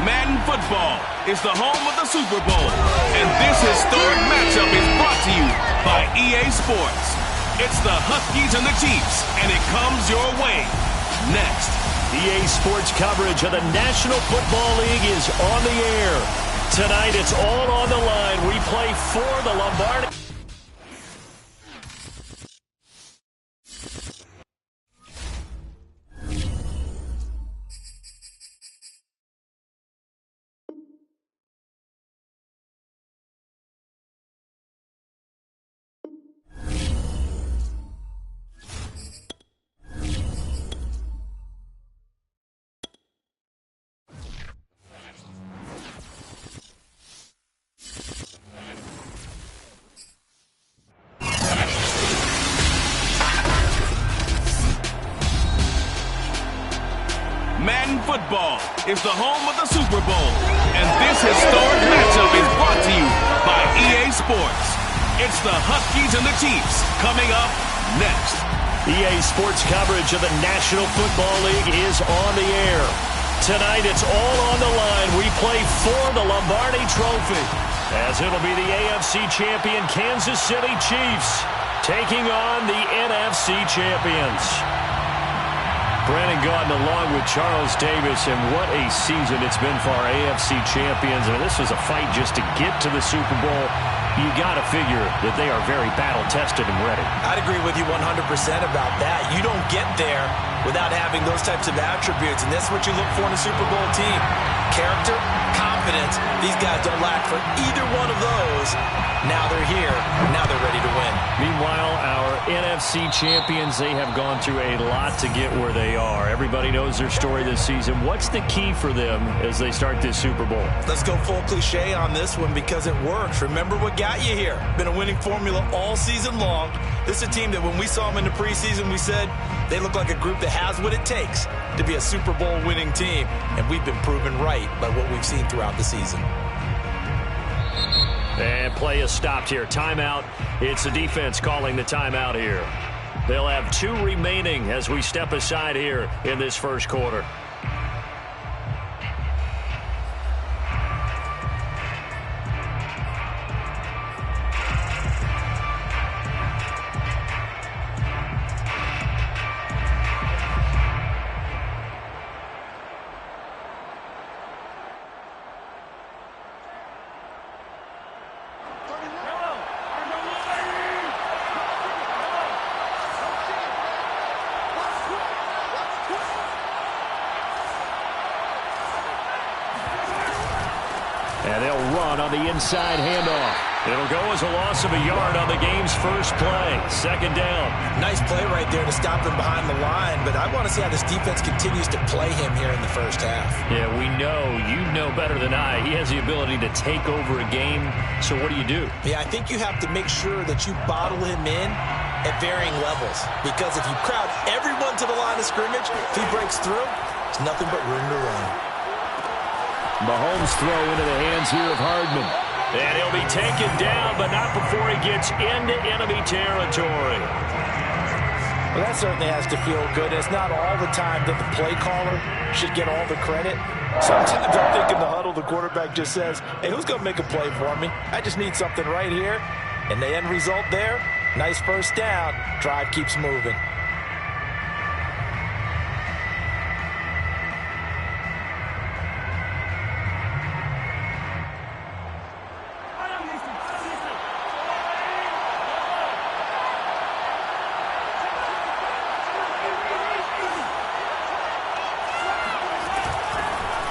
Madden Football is the home of the Super Bowl, and this historic matchup is brought to you by EA Sports. It's the Huskies and the Chiefs, and it comes your way next. EA Sports coverage of the National Football League is on the air. Tonight, it's all on the line. We play for the Lombardi. Madden Football is the home of the Super Bowl, and this historic matchup is brought to you by EA Sports. It's the Huskies and the Chiefs coming up next. EA Sports coverage of the National Football League is on the air. Tonight, it's all on the line. We play for the Lombardi Trophy, as it'll be the AFC champion Kansas City Chiefs taking on the NFC champions. Brandon Gaudin along with Charles Davis, and what a season it's been for our AFC champions. And this was a fight just to get to the Super Bowl. You got to figure that they are very battle-tested and ready. I'd agree with you 100% about that. You don't get there without having those types of attributes, and that's what you look for in a Super Bowl team. Character, confidence. These guys don't lack for either one of those. Now they're here. Now they're ready to win. Meanwhile, our NFC champions, they have gone through a lot to get where they are. Everybody knows their story this season. What's the key for them as they start this Super Bowl? Let's go full cliche on this one because it works. Remember what got you here. Been a winning formula all season long. This is a team that when we saw them in the preseason, we said they look like a group that has what it takes to be a Super Bowl winning team. And we've been proven right by what we've seen throughout the season. And play is stopped here. Timeout. It's the defense calling the timeout here. They'll have 2 remaining as we step aside here in this first quarter. And they'll run on the inside handoff. It'll go as a loss of a yard on the game's first play. Second down. Nice play right there to stop him behind the line, but I want to see how this defense continues to play him here in the first half. Yeah, we know. You know better than I. He has the ability to take over a game. So what do? Yeah, I think you have to make sure that you bottle him in at varying levels, because if you crowd everyone to the line of scrimmage, if he breaks through, there's nothing but room to run. Mahomes throw into the hands here of Hardman. And he'll be taken down, but not before he gets into enemy territory. Well, that certainly has to feel good. It's not all the time that the play caller should get all the credit. Sometimes I think in the huddle, the quarterback just says, hey, who's going to make a play for me? I just need something right here. And the end result there, nice first down. Drive keeps moving.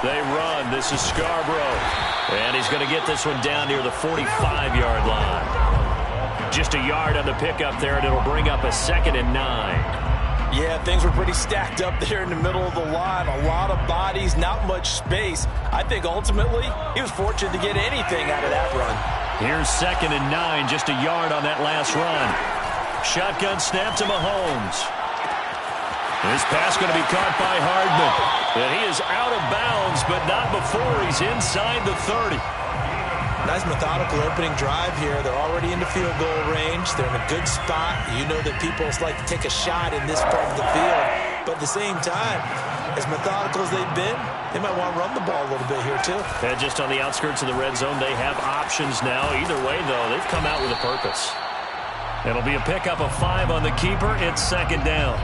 They run. This is Scarborough. And he's going to get this one down near the 45-yard line. Just a yard on the pickup there, and it'll bring up a 2nd and 9. Yeah, things were pretty stacked up there in the middle of the line. A lot of bodies, not much space. I think ultimately he was fortunate to get anything out of that run. Here's 2nd and 9, just a yard on that last run. Shotgun snap to Mahomes. This pass going to be caught by Hardman. And he is out of bounds, but not before he's inside the 30. Nice methodical opening drive here. They're already in the field goal range. They're in a good spot. You know that people like to take a shot in this part of the field. But at the same time, as methodical as they've been, they might want to run the ball a little bit here too. And just on the outskirts of the red zone, they have options now. Either way, though, they've come out with a purpose. It'll be a pickup of 5 on the keeper. It's second down.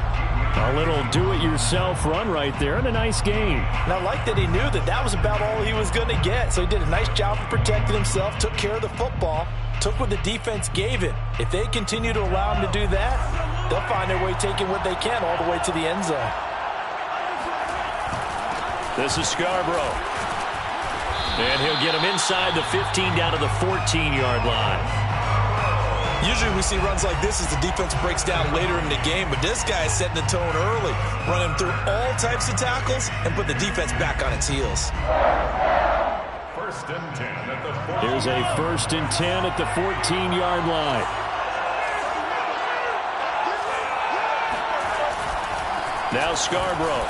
A little do-it-yourself run right there and a nice gain. And I like that he knew that that was about all he was going to get. So he did a nice job of protecting himself, took care of the football, took what the defense gave him. If they continue to allow him to do that, they'll find their way taking what they can all the way to the end zone. This is Scarborough. And he'll get him inside the 15 down to the 14-yard line. Usually we see runs like this as the defense breaks down later in the game, but this guy is setting the tone early, running through all types of tackles and put the defense back on its heels. First and 10 at the 14. Here's a first and 10 at the 14-yard line. Now Scarborough.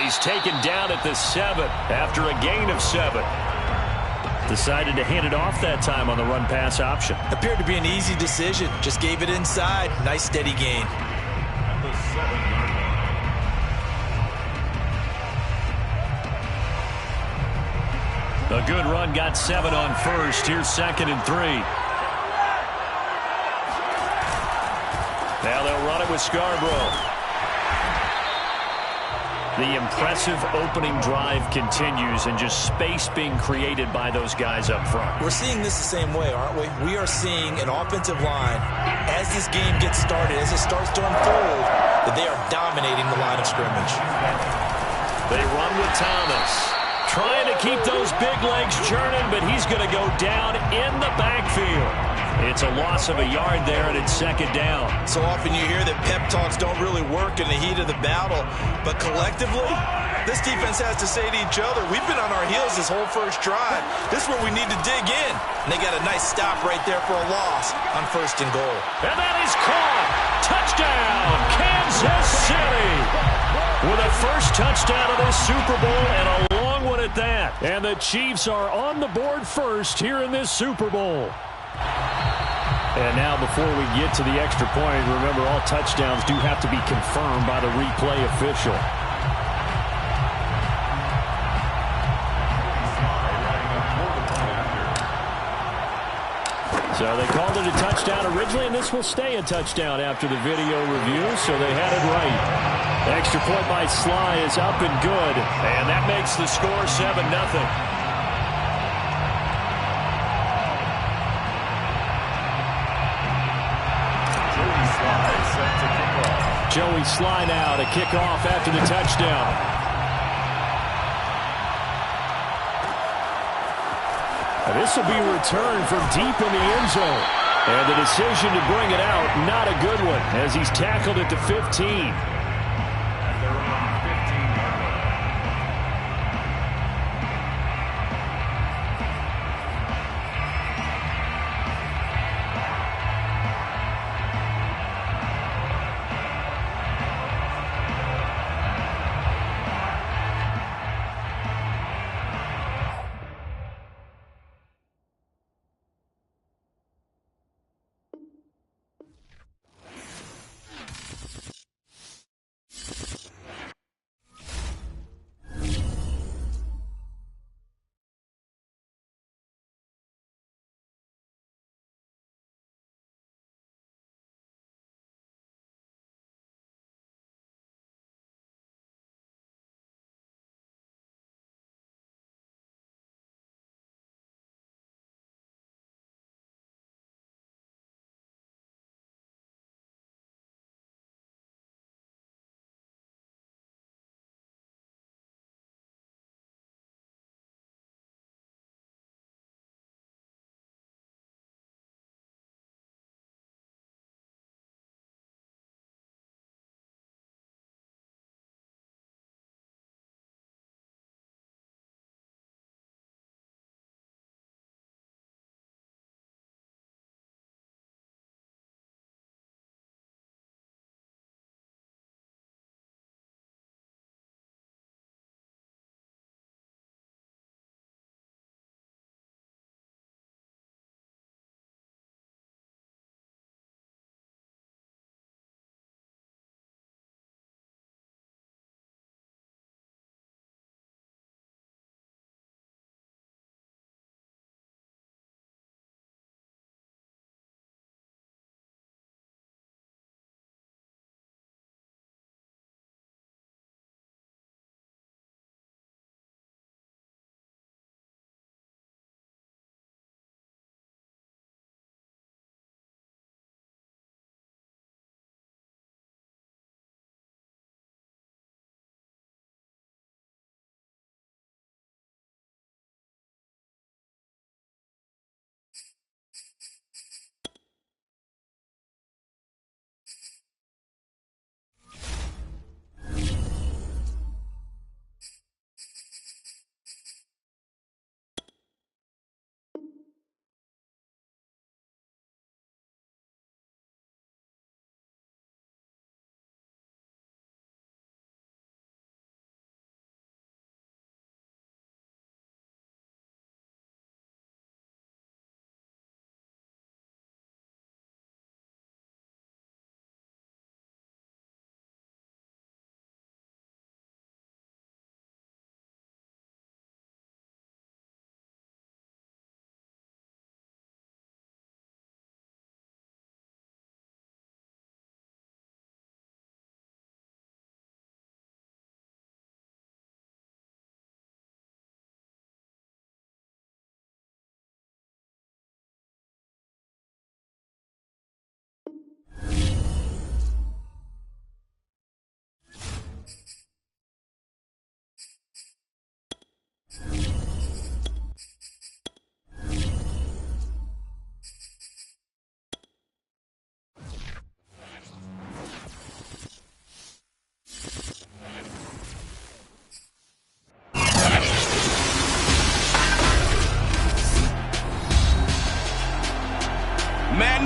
He's taken down at the 7 after a gain of 7. Decided to hand it off that time on the run-pass option. Appeared to be an easy decision. Just gave it inside. Nice steady gain. At the 7-yard line. A good run got 7 on first. Here's second and 3. Now they'll run it with Scarborough. The impressive opening drive continues, and just space being created by those guys up front. We're seeing this the same way, aren't we? We are seeing an offensive line, as this game gets started, as it starts to unfold, that they are dominating the line of scrimmage. They run with Thomas. Trying to keep those big legs churning, but he's going to go down in the backfield. It's a loss of a yard there, and it's second down. So often you hear that pep talks don't really work in the heat of the battle, but collectively, this defense has to say to each other, we've been on our heels this whole first drive. This is where we need to dig in. And they got a nice stop right there for a loss on first and goal. And that is caught. Touchdown, Kansas City. With a first touchdown of this Super Bowl, and a long one at that. And the Chiefs are on the board first here in this Super Bowl. And now before we get to the extra point, remember all touchdowns do have to be confirmed by the replay official. So they called it a touchdown originally, and this will stay a touchdown after the video review, so they had it right. Extra point by Sly is up and good, and that makes the score 7-0. Joey Sly now to kick off after the touchdown. And this will be returned from deep in the end zone. And the decision to bring it out, not a good one, as he's tackled at the 15.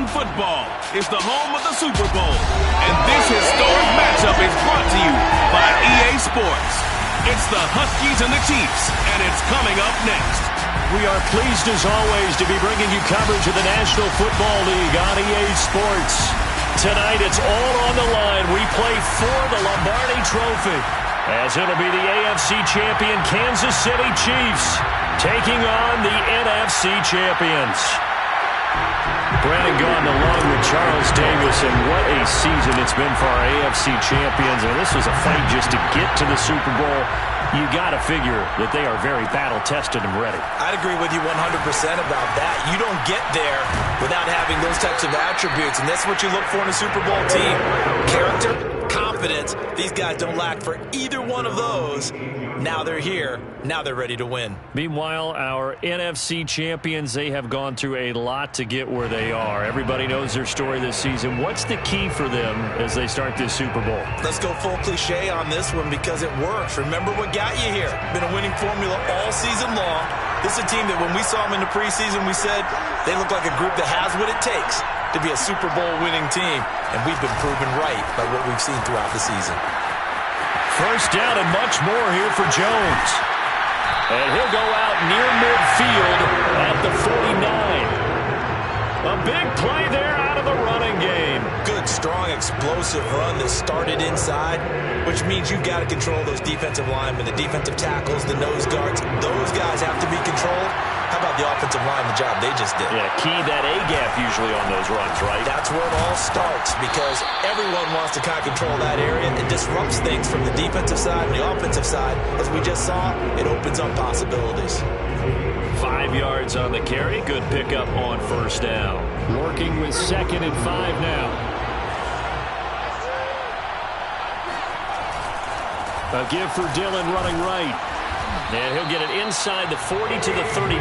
football is the home of the Super Bowl, and this historic matchup is brought to you by EA Sports. It's the Huskies and the Chiefs, and it's coming up next. We are pleased, as always, to be bringing you coverage of the National Football League on EA Sports. Tonight, it's all on the line. We play for the Lombardi Trophy, as it'll be the AFC champion Kansas City Chiefs taking on the NFC champions. Brandon Gaudin along with Charles Davis, and what a season it's been for our AFC champions. And this was a fight just to get to the Super Bowl. You got to figure that they are very battle-tested and ready. I'd agree with you 100% about that. You don't get there without having those types of attributes, and that's what you look for in a Super Bowl team. Character, confidence. These guys don't lack for either one of those. Now they're here. Now they're ready to win. Meanwhile, our NFC champions, they have gone through a lot to get where they are. Everybody knows their story this season. What's the key for them as they start this Super Bowl? Let's go full cliche on this one because it works. Remember what got you here. Been a winning formula all season long. This is a team that when we saw them in the preseason, we said they look like a group that has what it takes to be a Super Bowl winning team. And we've been proven right by what we've seen throughout the season. First down and much more here for Jones. And he'll go out near midfield at the 49. A big play there out of the running game. Good, strong, explosive run that started inside, which means you've got to control those defensive linemen, the defensive tackles, the nose guards. Those guys have to be controlled. How about the offensive line, the job they just did? Yeah, key that A-gap usually on those runs, right? That's where it all starts because everyone wants to kind of control that area. It disrupts things from the defensive side and the offensive side. As we just saw, it opens up possibilities. 5 yards on the carry. Good pickup on first down. Working with 2nd and 5 now. A give for Dillon running right. And he'll get it inside the 40 to the 39.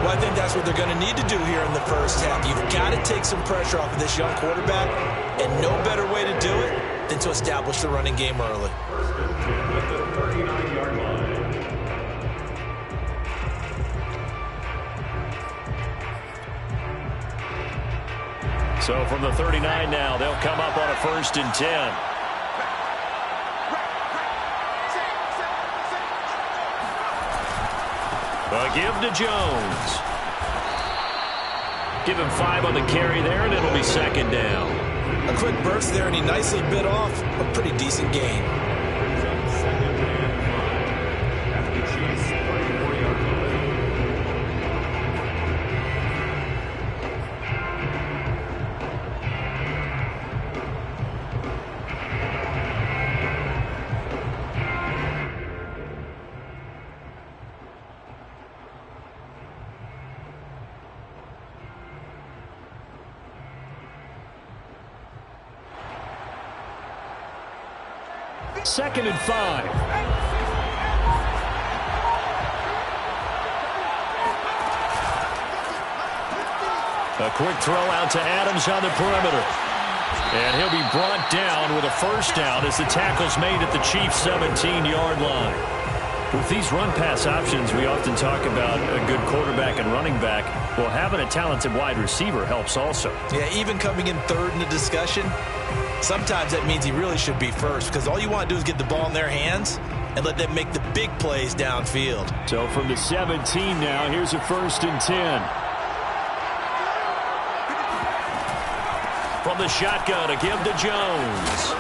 Well, I think that's what they're going to need to do here in the first half. You've got to take some pressure off of this young quarterback, and no better way to do it than to establish the running game early. At the 39-yard line. So from the 39 now, they'll come up on a 1st and 10. A give to Jones. Give him 5 on the carry there, and it'll be 2nd down. A quick burst there, and he nicely bit off a pretty decent gain. At the Chiefs' 34-yard line. Second and 5. A quick throw out to Adams on the perimeter. And he'll be brought down with a first down as the tackle's made at the Chiefs' 17-yard line. With these run-pass options, we often talk about a good quarterback and running back. Well, having a talented wide receiver helps also. Yeah, even coming in third in the discussion, sometimes that means he really should be first because all you want to do is get the ball in their hands and let them make the big plays downfield. So from the 17 now, here's a 1st and 10. From the shotgun, a give to Jones.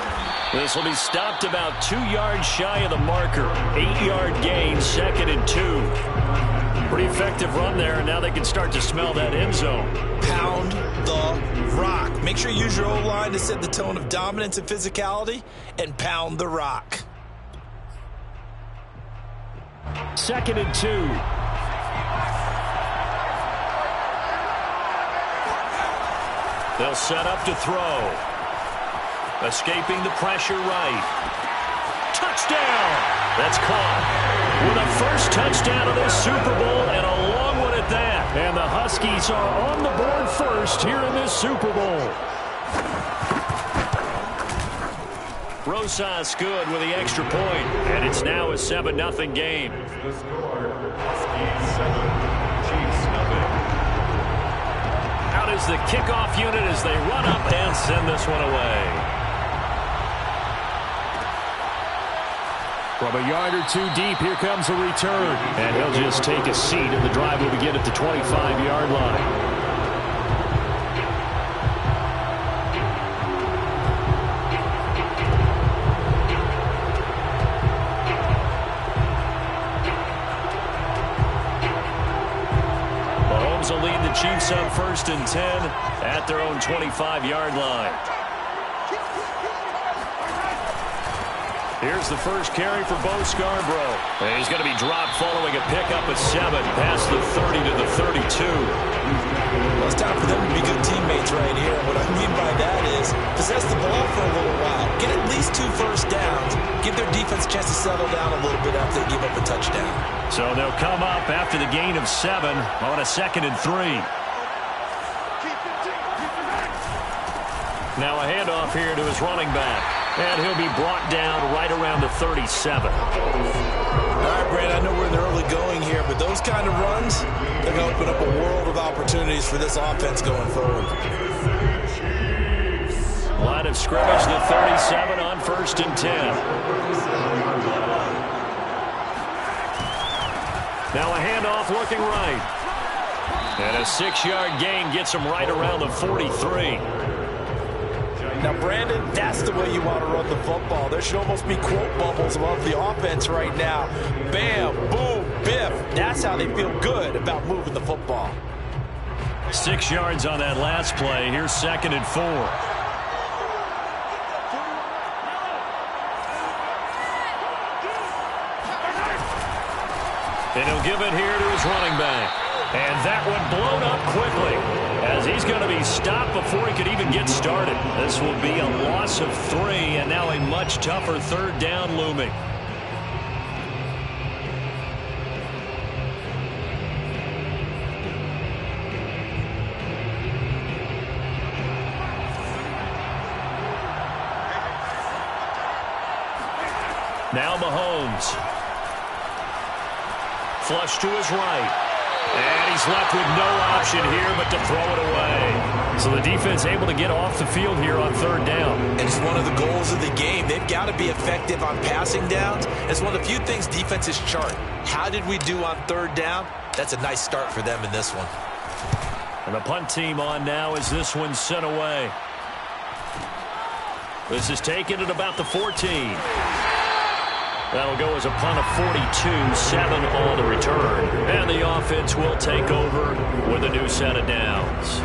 This will be stopped about 2 yards shy of the marker. 8-yard gain, 2nd and 2. Pretty effective run there, and now they can start to smell that end zone. Pound the rock. Make sure you use your O-line to set the tone of dominance and physicality, and pound the rock. 2nd and 2. They'll set up to throw. Escaping the pressure right. Touchdown! That's caught. With a first touchdown of this Super Bowl, and a long one at that. And the Huskies are on the board first here in this Super Bowl. Rosas good with the extra point, and it's now a 7-0 game. The score, Huskies 7, Chiefs 0. out is the kickoff unit as they run up and send this one away. From a yard or two deep, here comes a return. And he'll just take a seat, and the drive will begin at the 25-yard line. Will lead the Chiefs on 1st and 10 at their own 25-yard line. Here's the first carry for Bo Scarborough. And he's going to be dropped following a pickup at 7 past the 30 to the 32. Well, it's time for them to be good teammates right here. What I mean by that is possess the ball for a little while. Get at least 2 first downs. Give their defense a chance to settle down a little bit after they give up a touchdown. So they'll come up after the gain of 7 on a 2nd and 3. Now a handoff here to his running back. And he'll be brought down right around the 37. All right, Brand, I know we're in the early going here, but those kind of runs, they're going to open up a world of opportunities for this offense going forward. Line of scrimmage, the 37 on 1st and 10. Now a handoff looking right. And a 6-yard gain gets him right around the 43. Now, Brandon, that's the way you want to run the football. There should almost be quote bubbles above the offense right now. Bam, boom, biff. That's how they feel good about moving the football. 6 yards on that last play. Here's 2nd and 4. And he'll give it here to his running back. And that one blown up quickly as he's going to be stopped before he could even get started. This will be a loss of 3 and now a much tougher 3rd down looming. Now Mahomes. Flush to his right. And he's left with no option here but to throw it away. So the defense able to get off the field here on 3rd down. And it's one of the goals of the game. They've got to be effective on passing downs. It's one of the few things defenses chart. How did we do on 3rd down? That's a nice start for them in this one. And the punt team on now as this one's sent away. This is taken at about the 14. That'll go as a punt of 42, 7 on the return. And the offense will take over with a new set of downs.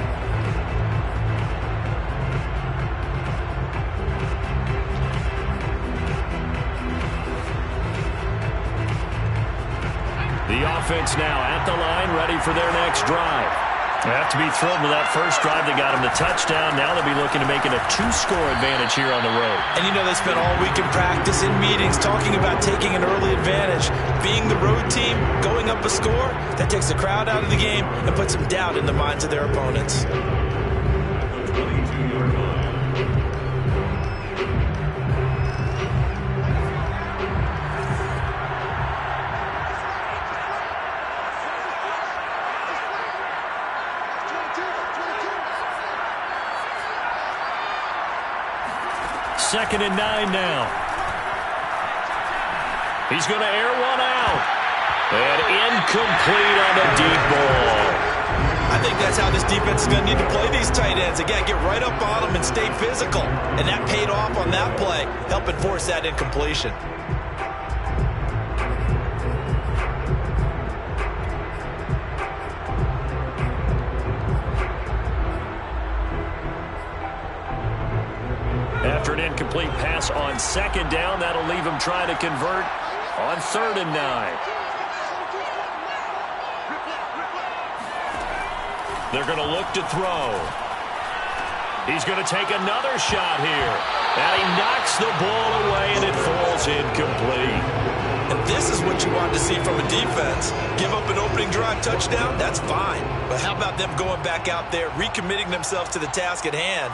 The offense now at the line, ready for their next drive. They have to be thrilled with that first drive that got them the touchdown. Now they'll be looking to make it a 2-score advantage here on the road. And you know they spent all week in practice, in meetings, talking about taking an early advantage. Being the road team, going up a score, that takes the crowd out of the game and puts some doubt in the minds of their opponents. Second and 9 now. He's going to air one out. And incomplete on the deep ball. I think that's how this defense is going to need to play these tight ends. Again, get right up on them and stay physical. And that paid off on that play, helping force that incompletion. After an incomplete pass on 2nd down, that'll leave him trying to convert on 3rd and 9. They're going to look to throw. He's going to take another shot here. And he knocks the ball away, and it falls incomplete. And this is what you want to see from a defense. Give up an opening drive touchdown, that's fine. But how about them going back out there, recommitting themselves to the task at hand,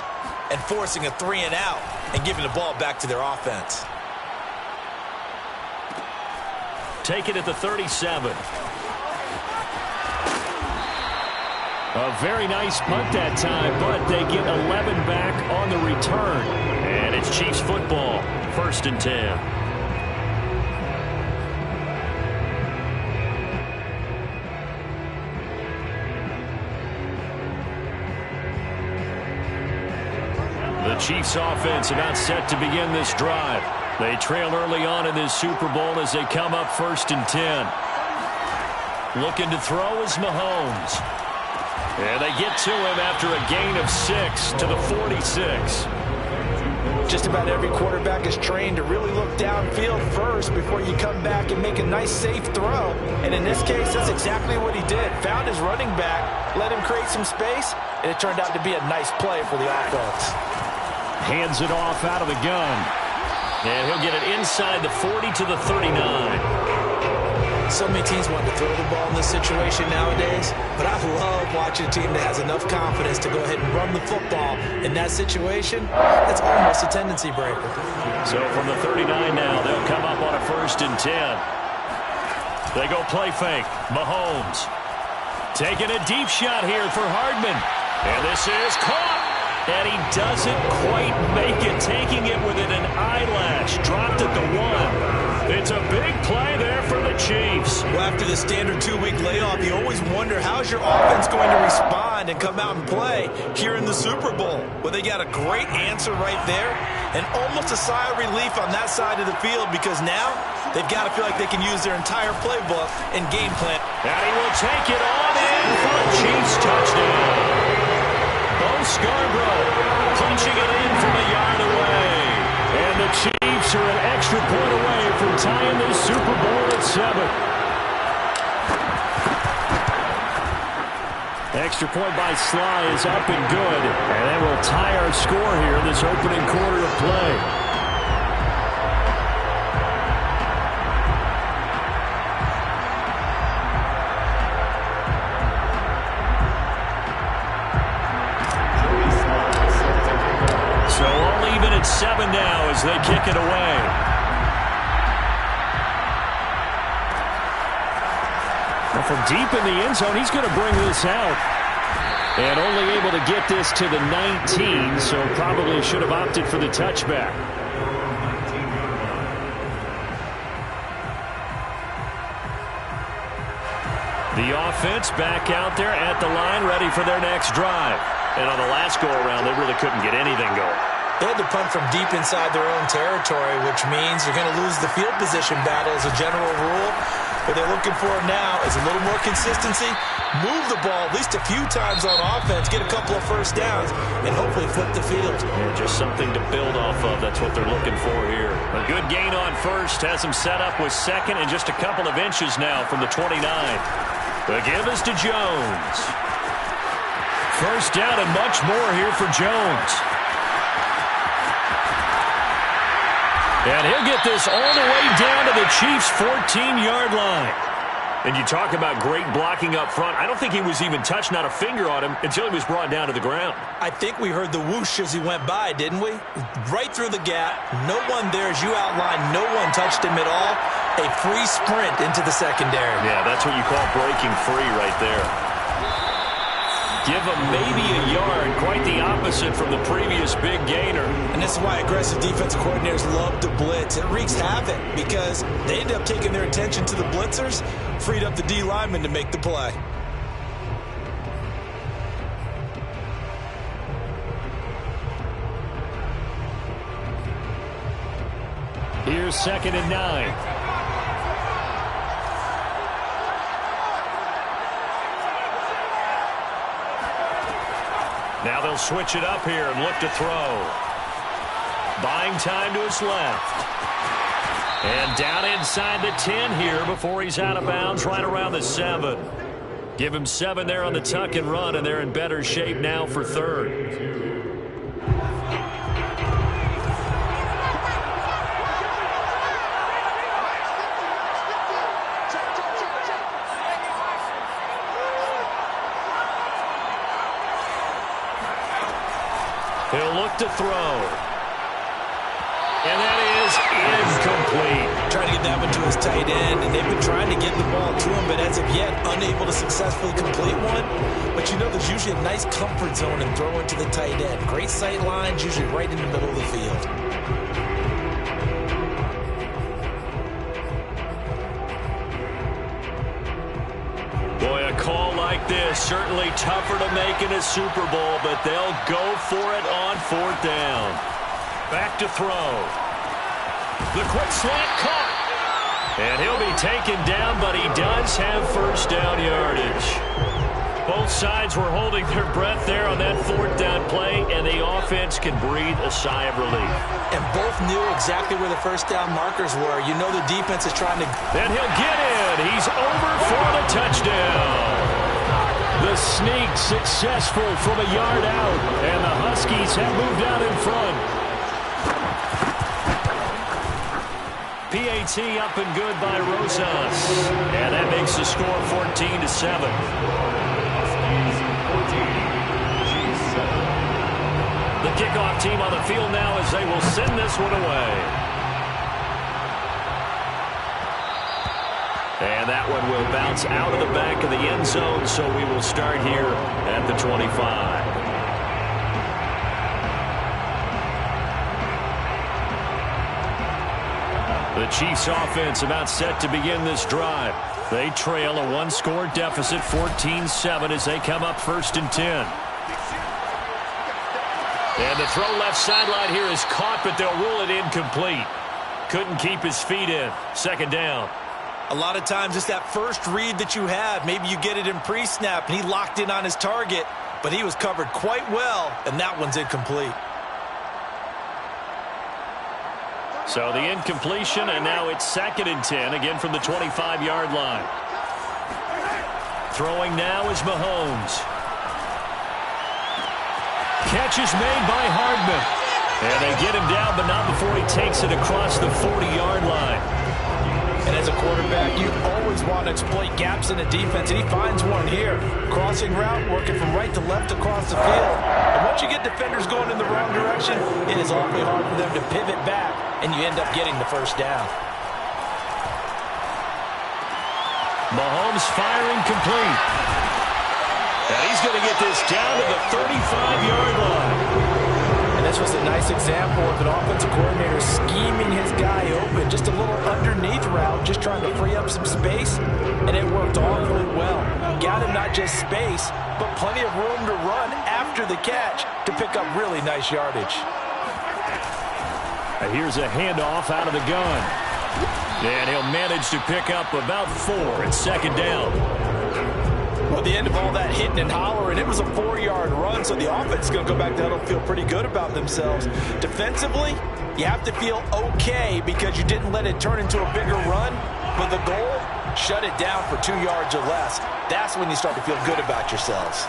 and forcing a 3-and-out and giving the ball back to their offense. Take it at the 37. A very nice punt that time, but they get 11 back on the return. And it's Chiefs football, 1st and 10. The Chiefs offense about set to begin this drive. They trail early on in this Super Bowl as they come up 1st and 10. Looking to throw is Mahomes. And they get to him after a gain of 6 to the 46. Just about every quarterback is trained to really look downfield first before you come back and make a nice, safe throw. And in this case, that's exactly what he did. Found his running back, let him create some space, and it turned out to be a nice play for the offense. Hands it off out of the gun. And he'll get it inside the 40 to the 39. So many teams want to throw the ball in this situation nowadays, but I love watching a team that has enough confidence to go ahead and run the football. In that situation, that's almost a tendency breaker. So from the 39 now, they'll come up on a 1st and 10. They go play fake. Mahomes taking a deep shot here for Hardman. And this is caught. And he doesn't quite make it, taking it within an eyelash. Dropped at the 1. It's a big play there for the Chiefs. Well, after the standard 2-week layoff, you always wonder how's your offense going to respond and come out and play here in the Super Bowl. Well, they got a great answer right there and almost a sigh of relief on that side of the field because now they've got to feel like they can use their entire playbook and game plan. And he will take it on in for a Chiefs touchdown. Scarborough punching it in from a yard away. And the Chiefs are an extra point away from tying this Super Bowl at 7. Extra point by Sly is up and good. And that will tie our score here in this opening quarter of play. So all even at 7 now as they kick it away. Well, from deep in the end zone, he's going to bring this out. And only able to get this to the 19, so probably should have opted for the touchback. The offense back out there at the line, ready for their next drive. And on the last go-around, they really couldn't get anything going. They had to punt from deep inside their own territory, which means you're going to lose the field position battle as a general rule. What they're looking for now is a little more consistency, move the ball at least a few times on offense, get a couple of first downs, and hopefully flip the field. Yeah, just something to build off of. That's what they're looking for here. A good gain on first, has them set up with second and just a couple of inches now from the 29. The give is to Jones. First down and much more here for Jones. And he'll get this all the way down to the Chiefs' 14-yard line. And you talk about great blocking up front. I don't think he was even touched, not a finger on him, until he was brought down to the ground. I think we heard the whoosh as he went by, didn't we? Right through the gap. No one there, as you outlined. No one touched him at all. A free sprint into the secondary. Yeah, that's what you call breaking free right there. Give him maybe a yard, quite the opposite from the previous big gainer. And this is why aggressive defensive coordinators love to blitz. It wreaks havoc because they end up taking their attention to the blitzers, freed up the D lineman to make the play. Here's 2nd and 9. Now they'll switch it up here and look to throw. Buying time to his left. And down inside the 10 here before he's out of bounds, right around the 7. Give him 7 there on the tuck and run, and they're in better shape now for 3rd. He'll look to throw. And that is is incomplete. Trying to get that one to his tight end, and they've been trying to get the ball to him, but as of yet, unable to successfully complete one. But you know there's usually a nice comfort zone in throwing to the tight end. Great sight lines, usually right in the middle of the field. Boy, a call like this, certainly tougher to make in a Super Bowl, but they'll go for it on 4th down. Back to throw. The quick slant caught. And he'll be taken down, but he does have 1st down yardage. Both sides were holding their breath there on that 4th down play, and the offense can breathe a sigh of relief. And both knew exactly where the 1st down markers were. You know the defense is trying to... And he'll get in. He's over for the touchdown. The sneak successful from a yard out, and the Huskies have moved out in front. PAT up and good by Rosas. And that makes the score 14-7. The kickoff team on the field now as they will send this one away. And that one will bounce out of the back of the end zone, so we will start here at the 25. The Chiefs offense about set to begin this drive. They trail a one-score deficit, 14-7, as they come up 1st and 10. And the throw left sideline here is caught, but they'll rule it incomplete. Couldn't keep his feet in. 2nd down. A lot of times it's that first read that you have. Maybe you get it in pre-snap, and he locked in on his target, but he was covered quite well, and that one's incomplete. So the incompletion, and now it's 2nd and 10, again from the 25-yard line. Throwing now is Mahomes. Catch is made by Hardman. And they get him down, but not before he takes it across the 40-yard line. And as a quarterback, you always want to exploit gaps in the defense, and he finds one here. Crossing route, working from right to left across the field. And once you get defenders going in the wrong direction, it is awfully hard for them to pivot back, and you end up getting the 1st down. Mahomes firing complete. And he's going to get this down to the 35-yard line. And this was a nice example of an offensive coordinator scheming his guy open. Just a little underneath route, just trying to free up some space, and it worked awfully well. Got him not just space, but plenty of room to run after the catch to pick up really nice yardage. And here's a handoff out of the gun. And he'll manage to pick up about 4 at 2nd down. Well, the end of all that hitting and hollering, it was a 4-yard run, so the offense is going to go back to huddle, feel pretty good about themselves. Defensively, you have to feel okay because you didn't let it turn into a bigger run, but the goal, shut it down for 2 yards or less. That's when you start to feel good about yourselves.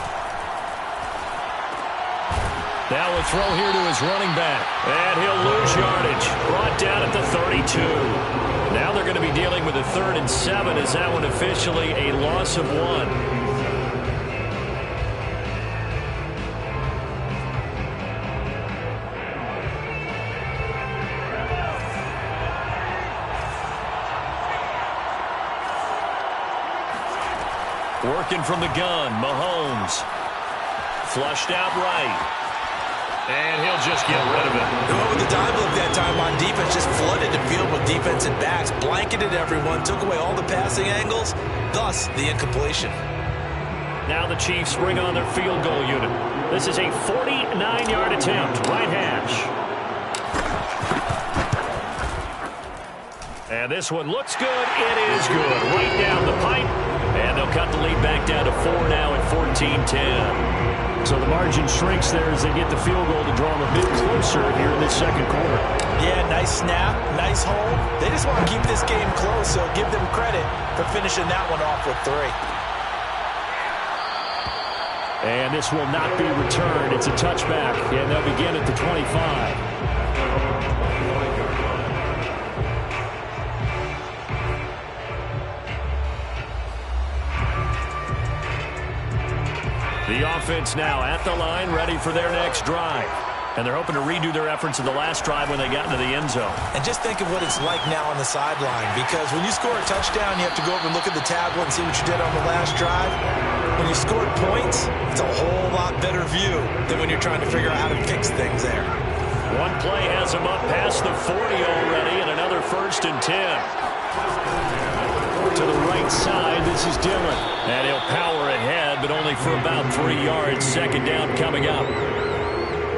Now a throw here to his running back, and he'll lose yardage. Brought down at the 32. Now they're going to be dealing with a 3rd and 7 as that one officially a loss of 1. Working from the gun, Mahomes. Flushed out right. And he'll just get rid of it. Whoever the dime look that time on defense just flooded the field with defensive backs, blanketed everyone, took away all the passing angles, thus the incompletion. Now the Chiefs bring on their field goal unit. This is a 49-yard attempt, right hash. And this one looks good. It is good. Right down the pipe. And they'll cut the lead back down to 4 now at 14-10. So the margin shrinks there as they get the field goal to draw them a bit closer here in this 2nd quarter. Yeah, nice snap, nice hold. They just want to keep this game close, so give them credit for finishing that one off with 3. And this will not be returned. It's a touchback, and they'll begin at the 25. The offense now at the line, ready for their next drive. And they're hoping to redo their efforts in the last drive when they got into the end zone. And just think of what it's like now on the sideline, because when you score a touchdown, you have to go over and look at the tablet and see what you did on the last drive. When you scored points, it's a whole lot better view than when you're trying to figure out how to fix things there. One play has him up past the 40 already, and another 1st and 10. To the right side, this is Dillon. And he'll power ahead, but only for about 3 yards. 2nd down coming up.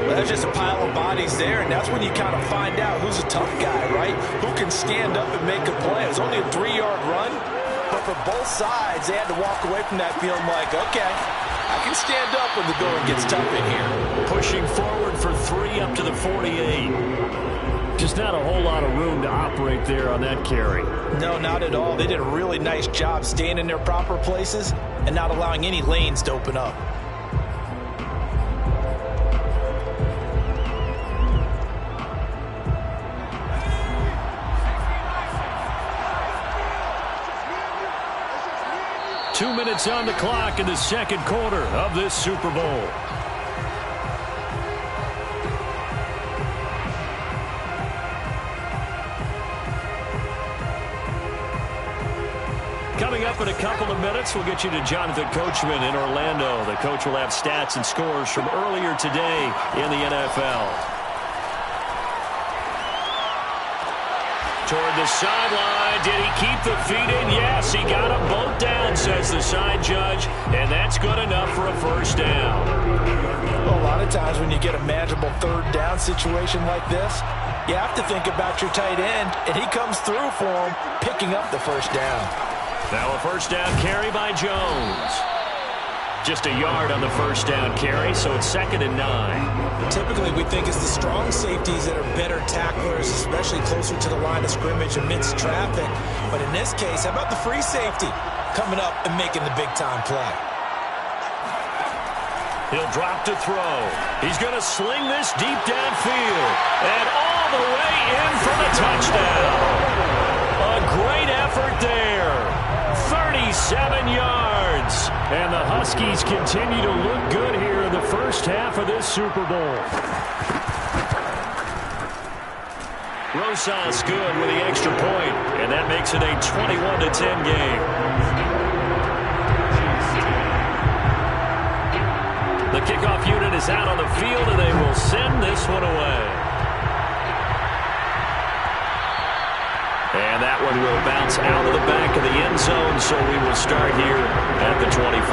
Well, there's just a pile of bodies there, and that's when you kind of find out who's a tough guy, right? Who can stand up and make a play. It was only a 3-yard run, but for both sides, they had to walk away from that feeling like, okay, I can stand up when the going gets tough in here. Pushing forward for 3 up to the 48. Just not a whole lot of room to operate there on that carry. No, not at all. They did a really nice job staying in their proper places and not allowing any lanes to open up. Two minutes on the clock in the 2nd quarter of this Super Bowl. Coming up in a couple of minutes, we'll get you to Jonathan Coachman in Orlando. The coach will have stats and scores from earlier today in the NFL. Toward the sideline. Did he keep the feet in? Yes, he got them both down, says the side judge, and that's good enough for a 1st down. Well, a lot of times when you get a manageable 3rd down situation like this, you have to think about your tight end, and he comes through for him, picking up the 1st down. Now a 1st down carry by Jones. Just a yard on the 1st down carry, so it's 2nd and 9. Typically, we think it's the strong safeties that are better tacklers, especially closer to the line of scrimmage amidst traffic. But in this case, how about the free safety coming up and making the big-time play? He'll drop to throw. He's going to sling this deep downfield. And all the way in for the touchdown. A great effort there. 37 yards. And the Huskies continue to look good here in the 1st half of this Super Bowl. Rosas good with the extra point, and that makes it a 21-10 game. The kickoff unit is out on the field, and they will send this one away. And that one will bounce out of the back of the end zone, so we will start here at the 25.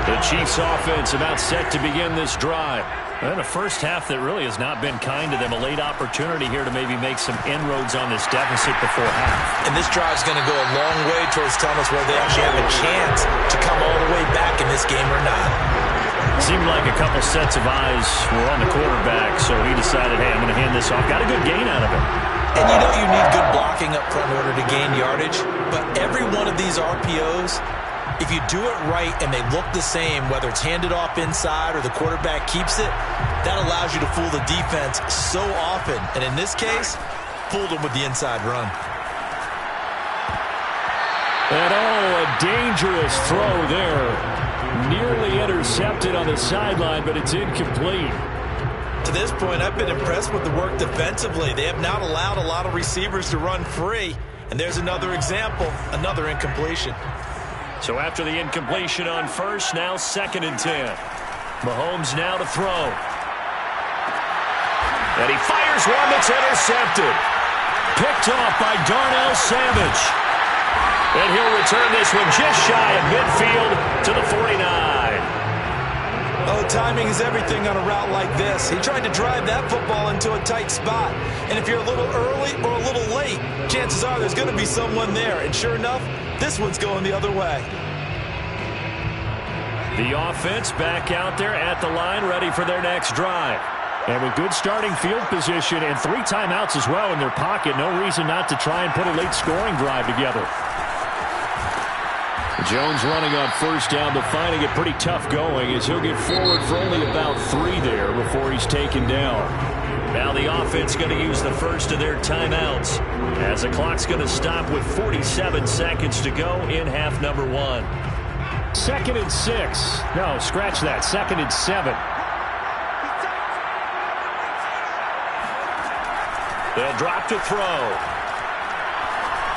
The Chiefs offense about set to begin this drive. And a 1st half that really has not been kind to them. A late opportunity here to maybe make some inroads on this deficit before half. And this drive's going to go a long way towards telling us whether they actually have a chance to come all the way back in this game or not. Seemed like a couple sets of eyes were on the quarterback, so he decided, hey, I'm going to hand this off. Got a good gain out of it. And you know you need good blocking up front in order to gain yardage, but every one of these RPOs, if you do it right and they look the same, whether it's handed off inside or the quarterback keeps it, that allows you to fool the defense so often. And in this case, fooled them with the inside run. And a dangerous throw there. Nearly intercepted on the sideline, but it's incomplete. To this point, I've been impressed with the work defensively. They have not allowed a lot of receivers to run free. And there's another example, another incompletion. So after the incompletion on 1st, now 2nd and 10. Mahomes now to throw. And he fires one that's intercepted. Picked off by Darnell Savage. And he'll return this one just shy of midfield to the 49. Oh, timing is everything on a route like this. He tried to drive that football into a tight spot. And if you're a little early or a little late, chances are there's going to be someone there. And sure enough, this one's going the other way. The offense back out there at the line, ready for their next drive. And with good starting field position and 3 timeouts as well in their pocket, no reason not to try and put a late scoring drive together. Jones running on first down, but finding it pretty tough going as he'll get forward for only about 3 there before he's taken down. Now the offense going to use the first of their timeouts as the clock's going to stop with 47 seconds to go in half number 1. 2nd and 6. No, scratch that. 2nd and 7. They'll drop to throw.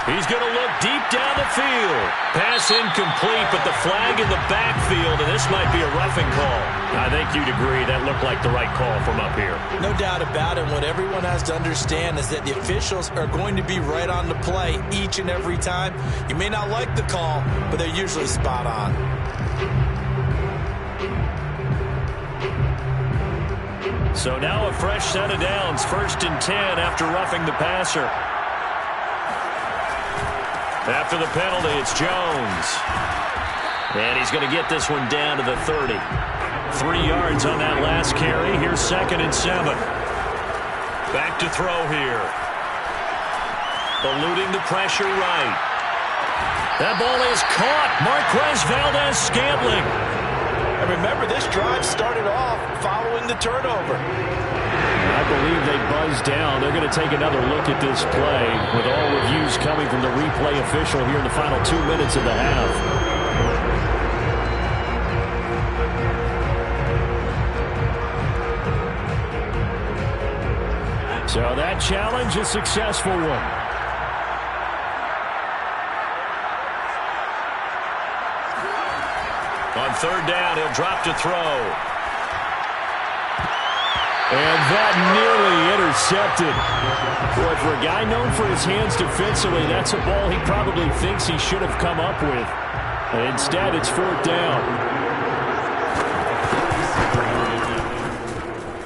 He's going to look deep down the field. Pass incomplete, but the flag in the backfield, and this might be a roughing call. I think you'd agree that looked like the right call from up here. No doubt about it. What everyone has to understand is that the officials are going to be right on the play each and every time. You may not like the call, but they're usually spot on. So now a fresh set of downs. 1st and 10 after roughing the passer. After the penalty, it's Jones. And he's going to get this one down to the 30. 3 yards on that last carry. Here's 2nd and 7. Back to throw here. Eluding the pressure right. That ball is caught. Marquez Valdez-Scantling. And remember, this drive started off following the turnover. I believe they buzzed down. They're going to take another look at this play with all reviews coming from the replay official here in the final 2 minutes of the half. So that challenge, a successful one. On 3rd down, he'll drop to throw. And that nearly intercepted. Boy, for a guy known for his hands defensively, that's a ball he probably thinks he should have come up with. And instead, it's 4th down.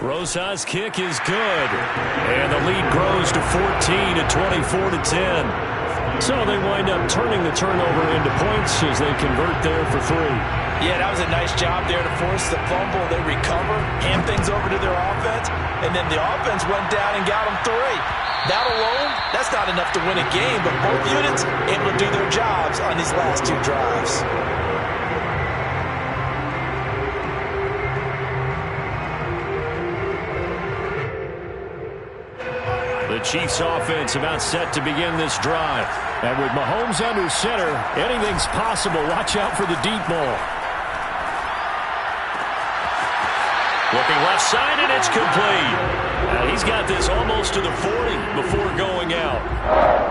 Rosas' kick is good. And the lead grows to 14 at 24-10. So they wind up turning the turnover into points as they convert there for 3. Yeah, that was a nice job there to force the fumble. They recover, hand things over to their offense, and then the offense went down and got them 3. That alone, that's not enough to win a game, but both units able to do their jobs on these last 2 drives. The Chiefs offense about set to begin this drive. And with Mahomes under center, anything's possible. Watch out for the deep ball. Looking left side, and it's complete. He's got this almost to the 40 before going out.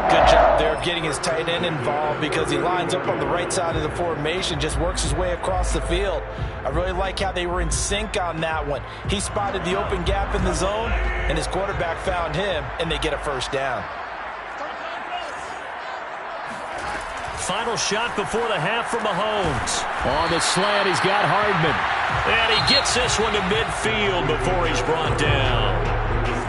Good job there of getting his tight end involved because he lines up on the right side of the formation, just works his way across the field. I really like how they were in sync on that one. He spotted the open gap in the zone, and his quarterback found him, and they get a 1st down. Final shot before the half for Mahomes. On the slant, he's got Hardman. And he gets this one to midfield before he's brought down.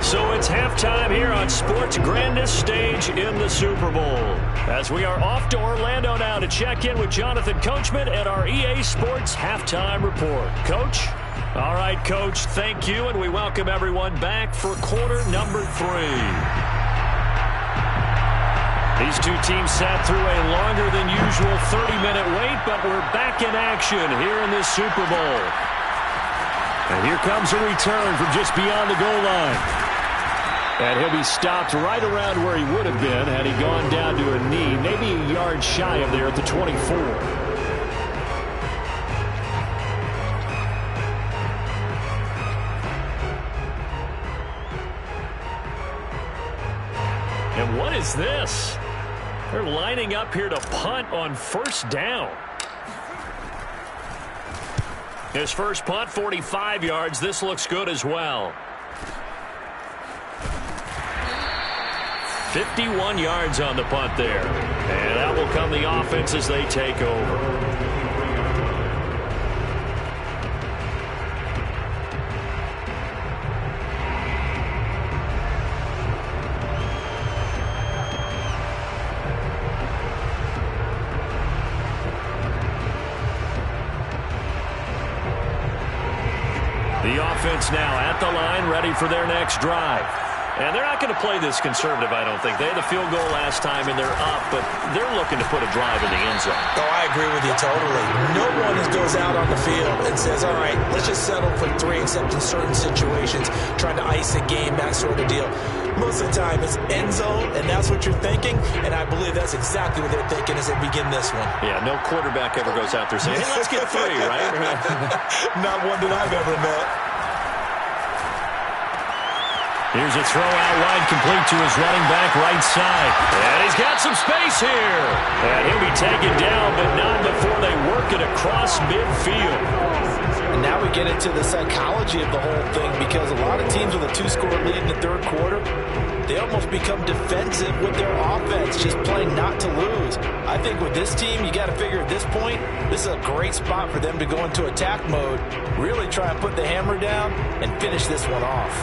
So it's halftime here on sports' grandest stage in the Super Bowl. As we are off to Orlando now to check in with Jonathan Coachman at our EA Sports Halftime Report. Coach? All right, Coach, thank you, and we welcome everyone back for quarter number 3. These 2 teams sat through a longer than usual 30-minute wait, but we're back in action here in this Super Bowl. And here comes a return from just beyond the goal line. And he'll be stopped right around where he would have been had he gone down to a knee, maybe a yard shy of there at the 24. And what is this? They're lining up here to punt on 1st down. His first punt, 45 yards. This looks good as well. 51 yards on the punt there. And out will come the offense as they take over. The offense now at the line, ready for their next drive. And they're not going to play this conservative, I don't think. They had the field goal last time, and they're up, but they're looking to put a drive in the end zone. Oh, I agree with you totally. No one goes out on the field and says, all right, let's just settle for 3, except in certain situations, trying to ice a game, that sort of deal. Most of the time, it's end zone, and that's what you're thinking, and I believe that's exactly what they're thinking as they begin this one. Yeah, no quarterback ever goes out there saying, hey, let's get 3, right? Not one that I've ever met. Here's a throw out wide, complete to his running back right side. And he's got some space here. And he'll be taken down, but not before they work it across midfield. And now we get into the psychology of the whole thing, because a lot of teams with a 2-score lead in the third quarter, they almost become defensive with their offense, just playing not to lose. I think with this team, you got to figure at this point, this is a great spot for them to go into attack mode, really try and put the hammer down and finish this one off.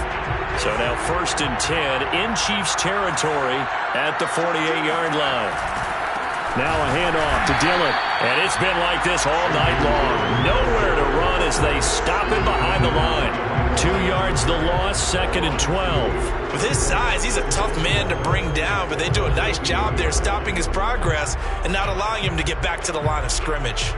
So now 1st and 10 in Chiefs territory at the 48-yard line. Now a handoff to Dillon. And it's been like this all night long. Nowhere to run as they stop him behind the line. 2 yards the loss, 2nd and 12. With his size, he's a tough man to bring down, but they do a nice job there stopping his progress and not allowing him to get back to the line of scrimmage.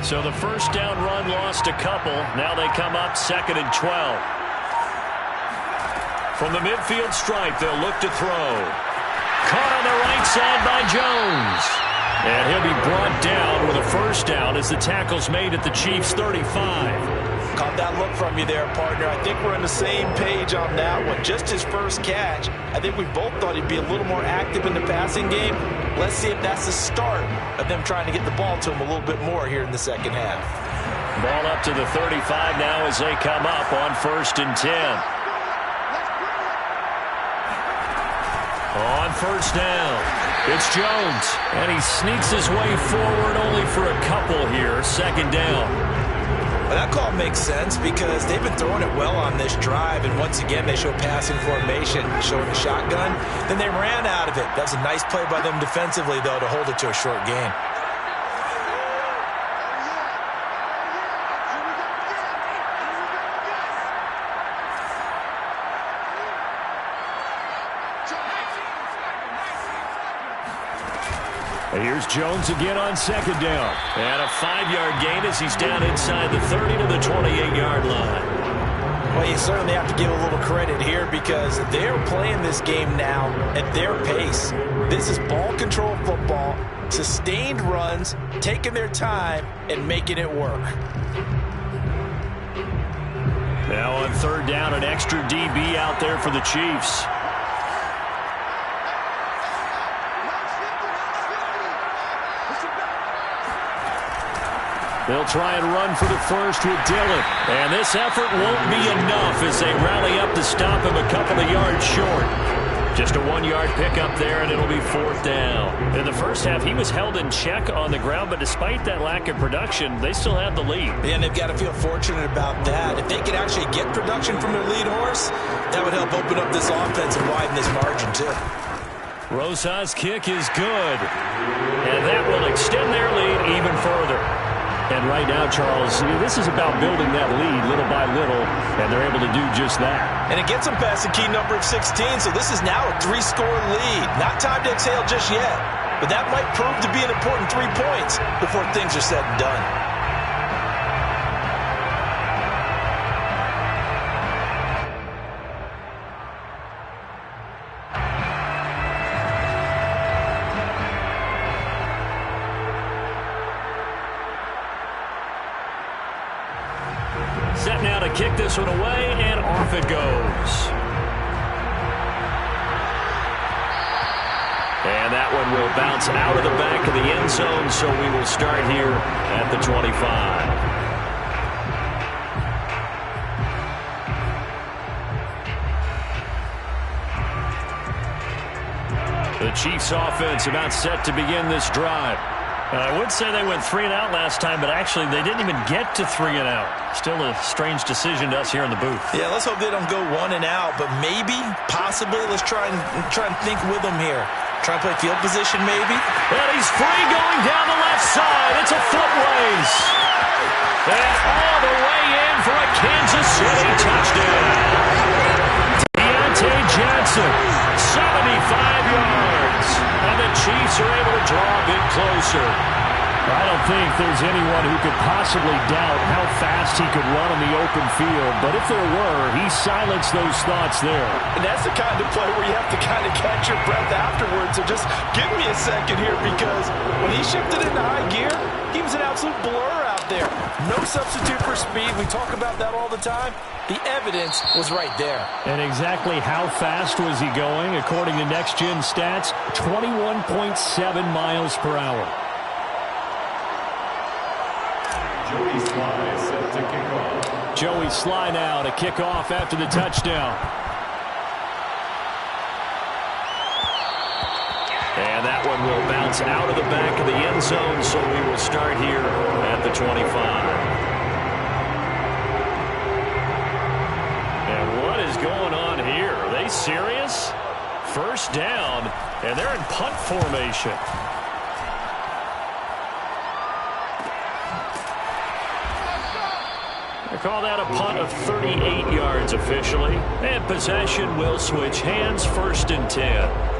So the first down run lost a couple. Now they come up 2nd and 12. From the midfield stripe, they'll look to throw. Caught on the right side by Jones. And he'll be brought down with a first down as the tackle's made at the Chiefs' 35. Caught that look from you there, partner. I think we're on the same page on that one. Just his first catch. I think we both thought he'd be a little more active in the passing game. Let's see if that's the start of them trying to get the ball to him a little bit more here in the second half. Ball up to the 35 now as they come up on 1st and 10. On first down, it's Jones. And he sneaks his way forward only for a couple here. 2nd down. Well, that call makes sense because they've been throwing it well on this drive, and once again they show passing formation, showing the shotgun. Then they ran out of it. That was a nice play by them defensively, though, to hold it to a short gain. Here's Jones again on 2nd down. And a 5-yard gain as he's down inside the 30 to the 28-yard line. Well, you certainly have to give a little credit here because they're playing this game now at their pace. This is ball control football, sustained runs, taking their time, and making it work. Now on 3rd down, an extra DB out there for the Chiefs. They'll try and run for the first with Dillon. And this effort won't be enough as they rally up to stop him a couple of yards short. Just a 1-yard pickup there, and it'll be 4th down. In the first half, he was held in check on the ground, but despite that lack of production, they still have the lead. Yeah, and they've got to feel fortunate about that. If they could actually get production from their lead horse, that would help open up this offense and widen this margin, too. Rosa's kick is good, and that will extend their lead even further. And right now, Charles, this is about building that lead little by little, and they're able to do just that. And it gets them past the key number of 16, so this is now a 3-score lead. Not time to exhale just yet, but that might prove to be an important 3 points before things are said and done. Set now to kick this one away, and off it goes. And that one will bounce out of the back of the end zone, so we will start here at the 25. The Chiefs offense about set to begin this drive. I would say they went 3 and out last time, but actually they didn't even get to 3 and out. Still a strange decision to us here in the booth. Yeah, let's hope they don't go 1 and out, but maybe, possibly, let's try and think with them here. Try and play field position, maybe. And he's free going down the left side. It's a foot race. And all the way in for a Kansas City touchdown. Deontay Johnson, 75 yards. And the Chiefs are able to draw a bit closer. I don't think there's anyone who could possibly doubt how fast he could run on the open field. But if there were, he silenced those thoughts there. And that's the kind of play where you have to kind of catch your breath afterwards. So just give me a second here, because when he shifted into high gear, he was an absolute blur out there. No substitute for speed. We talk about that all the time. The evidence was right there. And exactly how fast was he going? According to Next Gen Stats, 21.7 miles per hour. Joey Sly set to kick off. Joey Sly now to kick off after the touchdown. And that one will bounce out of the back of the end zone, so we will start here at the 25. And what is going on here? Are they serious? First down, and they're in punt formation. They call that a punt of 38 yards officially. And possession will switch hands, 1st and 10.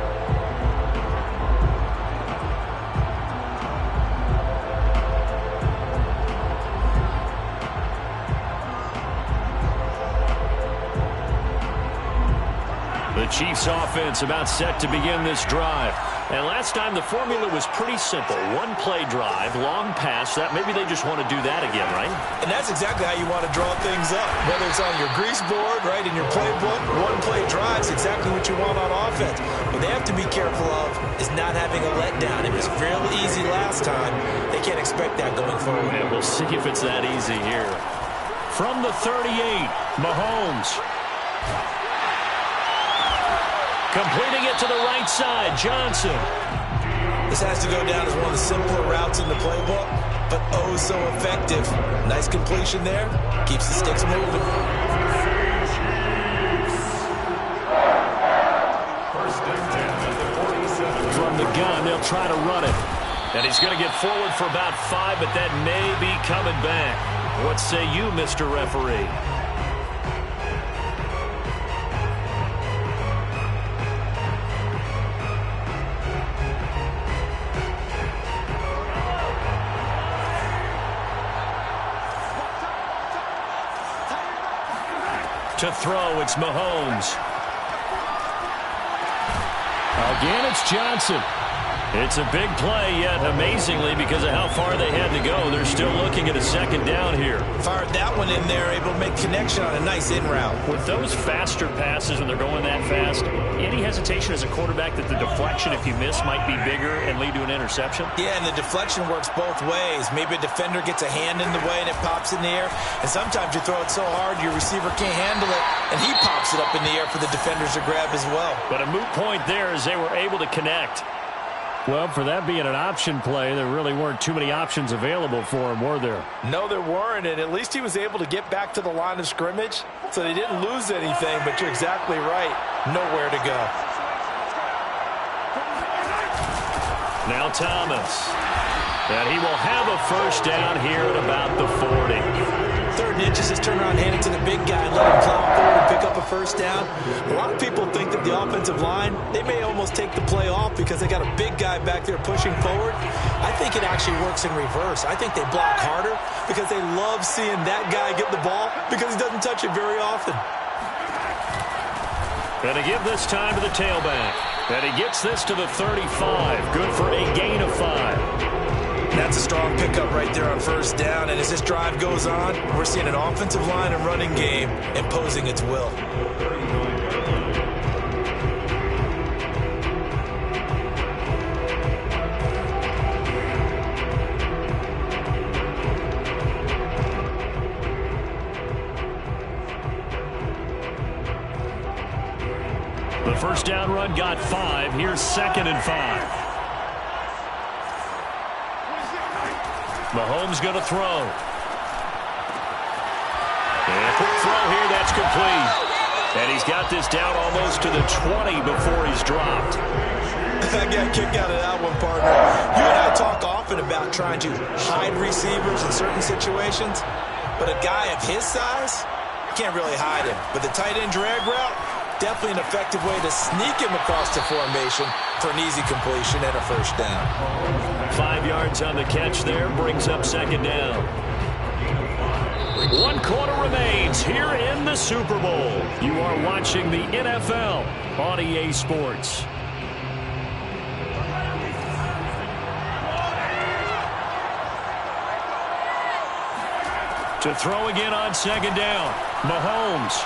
The Chiefs offense about set to begin this drive. And last time the formula was pretty simple. 1 play drive, long pass. That maybe they just want to do that again, right? And that's exactly how you want to draw things up. Whether it's on your grease board, right, in your playbook, 1 play drive is exactly what you want on offense. What they have to be careful of is not having a letdown. It was real easy last time. They can't expect that going forward. And we'll see if it's that easy here. From the 38, Mahomes. Completing it to the right side, Johnson. This has to go down as one of the simpler routes in the playbook, but oh so effective. Nice completion there. Keeps the sticks moving. First and 10 at the 47. From the gun, they'll try to run it. And he's going to get forward for about 5, but that may be coming back. What say you, Mr. Referee? To throw, it's Mahomes. Again, it's Johnson. It's a big play, yet amazingly, because of how far they had to go, they're still looking at a 2nd down here. Fired that one in there, able to make connection on a nice in route. With those faster passes when they're going that fast, any hesitation as a quarterback that the deflection, if you miss, might be bigger and lead to an interception? Yeah, and the deflection works both ways. Maybe a defender gets a hand in the way and it pops in the air. And sometimes you throw it so hard your receiver can't handle it, and he pops it up in the air for the defenders to grab as well. But a moot point there as they were able to connect. Well, for that being an option play, there really weren't too many options available for him, were there? No, there weren't, and at least he was able to get back to the line of scrimmage, so they didn't lose anything, but you're exactly right. Nowhere to go. Now Thomas. And he will have a 1st down here at about the 40. 3rd and inches, just turn around, hand it to the big guy, and let him plow forward and pick up a 1st down. A lot of people think that the offensive line, they may almost take the play off because they got a big guy back there pushing forward. I think it actually works in reverse. I think they block harder because they love seeing that guy get the ball because he doesn't touch it very often. Going to give this time to the tailback. And he gets this to the 35. Good for a gain of 5. That's a strong pickup right there on 1st down. And as this drive goes on, we're seeing an offensive line and running game imposing its will. The First down run got 5. Here's 2nd and 5. Mahomes going to throw. And a quick throw here. That's complete. And he's got this down almost to the 20 before he's dropped. I got a kick out of that one, partner. You and I talk often about trying to hide receivers in certain situations, but a guy of his size, you can't really hide him. But the tight end drag route, definitely an effective way to sneak him across the formation for an easy completion and a first down. 5 yards on the catch there, brings up 2nd down. 1 quarter remains here in the Super Bowl. You are watching the NFL on EA Sports. To throw again on 2nd down. Mahomes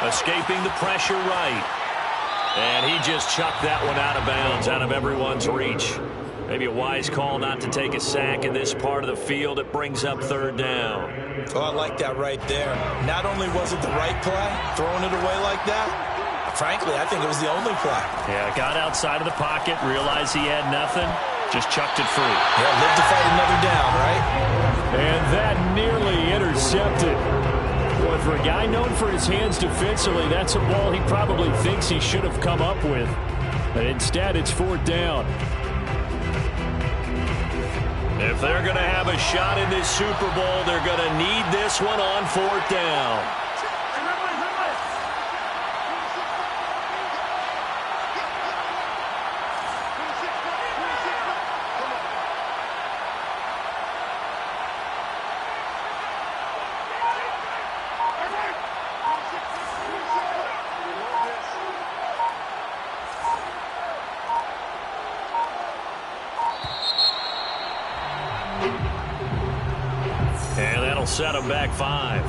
escaping the pressure right. And he just chucked that one out of bounds, out of everyone's reach. Maybe a wise call not to take a sack in this part of the field. It brings up 3rd down. Oh, I like that right there. Not only was it the right play, throwing it away like that, frankly, I think it was the only play. Yeah, got outside of the pocket, realized he had nothing, just chucked it free. Yeah, live to fight another down, right? And that nearly intercepted. Boy, for a guy known for his hands defensively, that's a ball he probably thinks he should have come up with. But instead, it's 4th down. If they're going to have a shot in this Super Bowl, they're going to need this one on 4th down. And that'll set him back 5.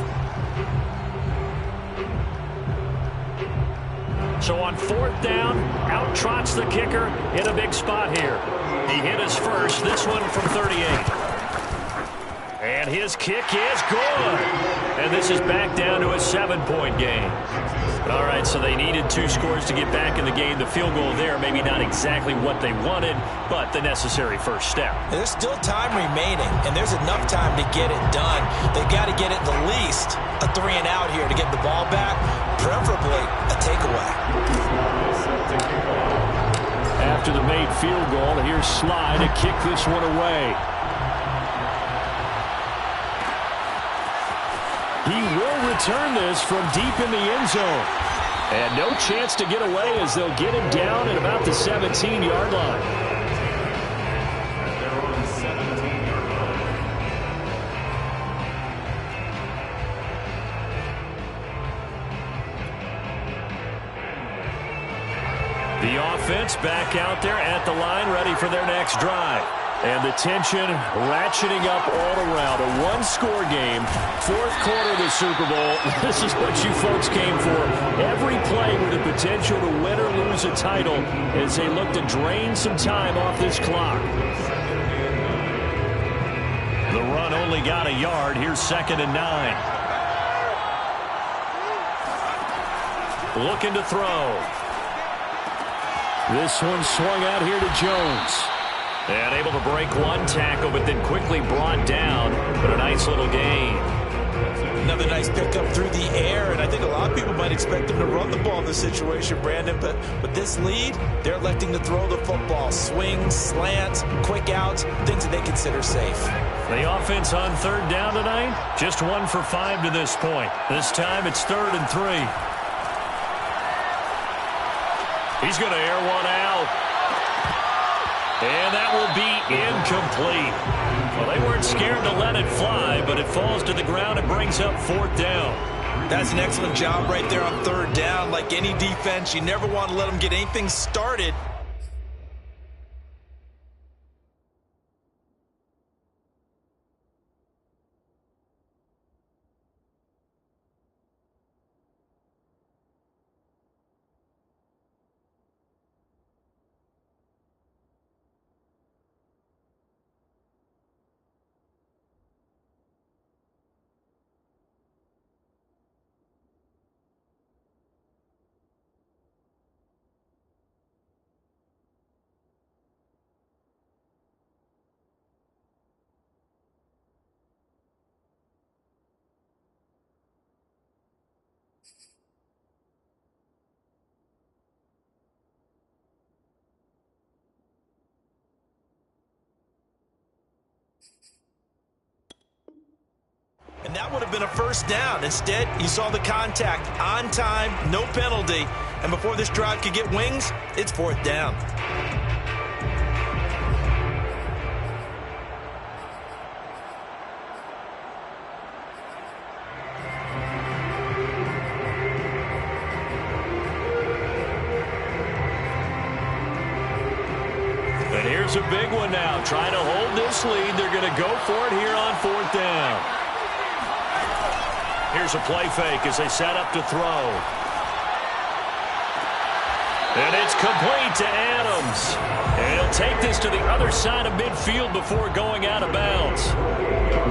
So on 4th down, out trots the kicker in a big spot here. He hit his first, this one from 38. And his kick is good. And this is back down to a 7-point game. All right, so they needed 2 scores to get back in the game. The field goal there, maybe not exactly what they wanted, but the necessary first step. There's still time remaining, and there's enough time to get it done. They've got to get it the least a 3 and out here to get the ball back, preferably a takeaway. After the made field goal, here's Sly to kick this one away. He will return this from deep in the end zone. And no chance to get away as they'll get him down at about the 17-yard line. The offense back out there at the line, ready for their next drive. And the tension ratcheting up all around. A 1-score game, 4th quarter of the Super Bowl. This is what you folks came for. Every play with the potential to win or lose a title as they look to drain some time off this clock. The run only got a yard. Here's 2nd and 9. Looking to throw. This one swung out here to Jones. And able to break 1 tackle, but then quickly brought down. But a nice little gain. Another nice pickup through the air, and I think a lot of people might expect them to run the ball in this situation, Brandon. But with this lead, they're electing to throw the football. Swings, slants, quick outs, things that they consider safe. The offense on 3rd down tonight, just 1 for 5 to this point. This time it's 3rd and 3. He's going to air one out. And that will be incomplete. Well, they weren't scared to let it fly, but it falls to the ground and brings up 4th down. That's an excellent job right there on 3rd down. Like any defense, you never want to let them get anything started. that would have been a first down. Instead, you saw the contact on time, no penalty. And before this drive could get wings, it's fourth down. And here's a big one now. Trying to hold this lead. They're going to go for it here on fourth down. Here's a play fake as they set up to throw. And it's complete to Adams. And he'll take this to the other side of midfield before going out of bounds.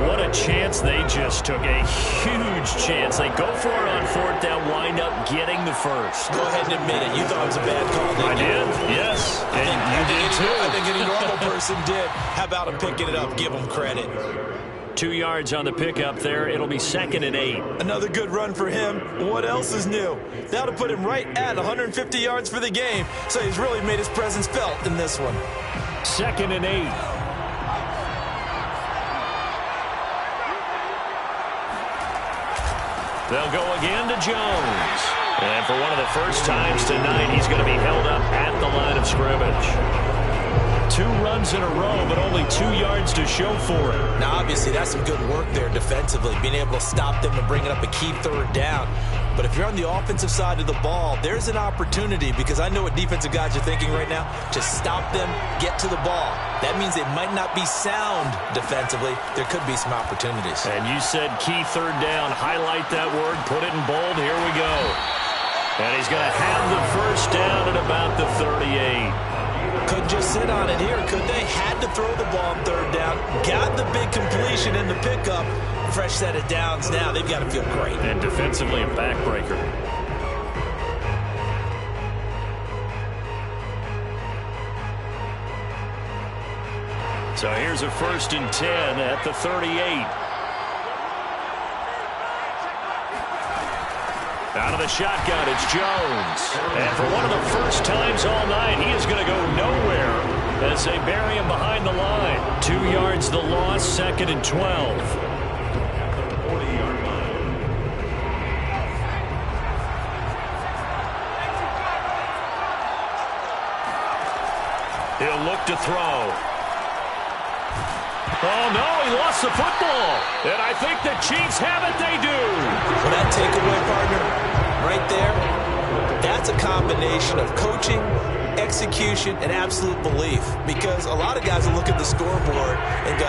What a chance they just took. A huge chance. They go for it on fourth down, wind up getting the first. Go ahead and admit it. You thought it was a bad call, I did, yes. And you did too. I think any normal person did. How about him picking it up? Give him credit. 2 yards on the pickup there. It'll be 2nd and 8. Another good run for him. What else is new? That'll put him right at 150 yards for the game. So he's really made his presence felt in this one. 2nd and 8. They'll go again to Jones. And for one of the first times tonight, he's going to be held up at the line of scrimmage. 2 runs in a row, but only 2 yards to show for it. Now, obviously, that's some good work there defensively, being able to stop them and bringing up a key third down. But if you're on the offensive side of the ball, there's an opportunity, because I know what defensive guys are thinking right now, to stop them, get to the ball. That means they might not be sound defensively. There could be some opportunities. And you said key third down. Highlight that word. Put it in bold. Here we go. And he's going to have the first down at about the 38. Couldn't just sit on it here, could they? Had to throw the ball on third down. Got the big completion in the pickup. Fresh set of downs now. They've got to feel great. And defensively a backbreaker. So here's a 1st and 10 at the 38. Out of the shotgun, it's Jones. And for one of the first times all night, he is going to go nowhere as they bury him behind the line. 2 yards the loss, 2nd and 12. He'll look to throw. Oh, no, he lost the football. And I think the Chiefs have it. They do. Well, that takeaway, partner, right there, that's a combination of coaching, execution, and absolute belief. Because a lot of guys will look at the scoreboard and go,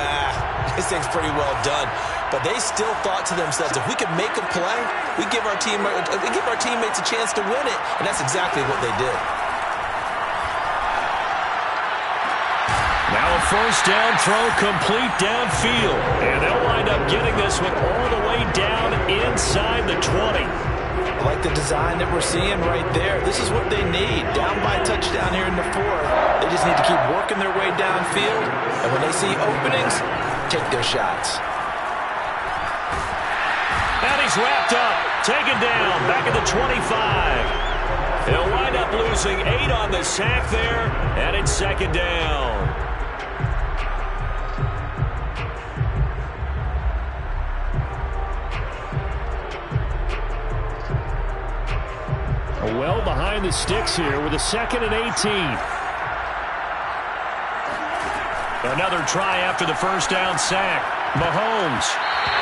this thing's pretty well done. But they still thought to themselves, if we could make a play, we give our teammates a chance to win it. And that's exactly what they did. Now a first down throw complete downfield. And they'll wind up getting this one all the way down inside the 20. I like the design that we're seeing right there. This is what they need. Down by a touchdown here in the 4th. They just need to keep working their way downfield. And when they see openings, take their shots. And he's wrapped up. Taken down. Back at the 25. He'll wind up losing 8 on the sack there. And it's 2nd down. Well behind the sticks here with a 2nd and 18. Another try after the first down sack. Mahomes,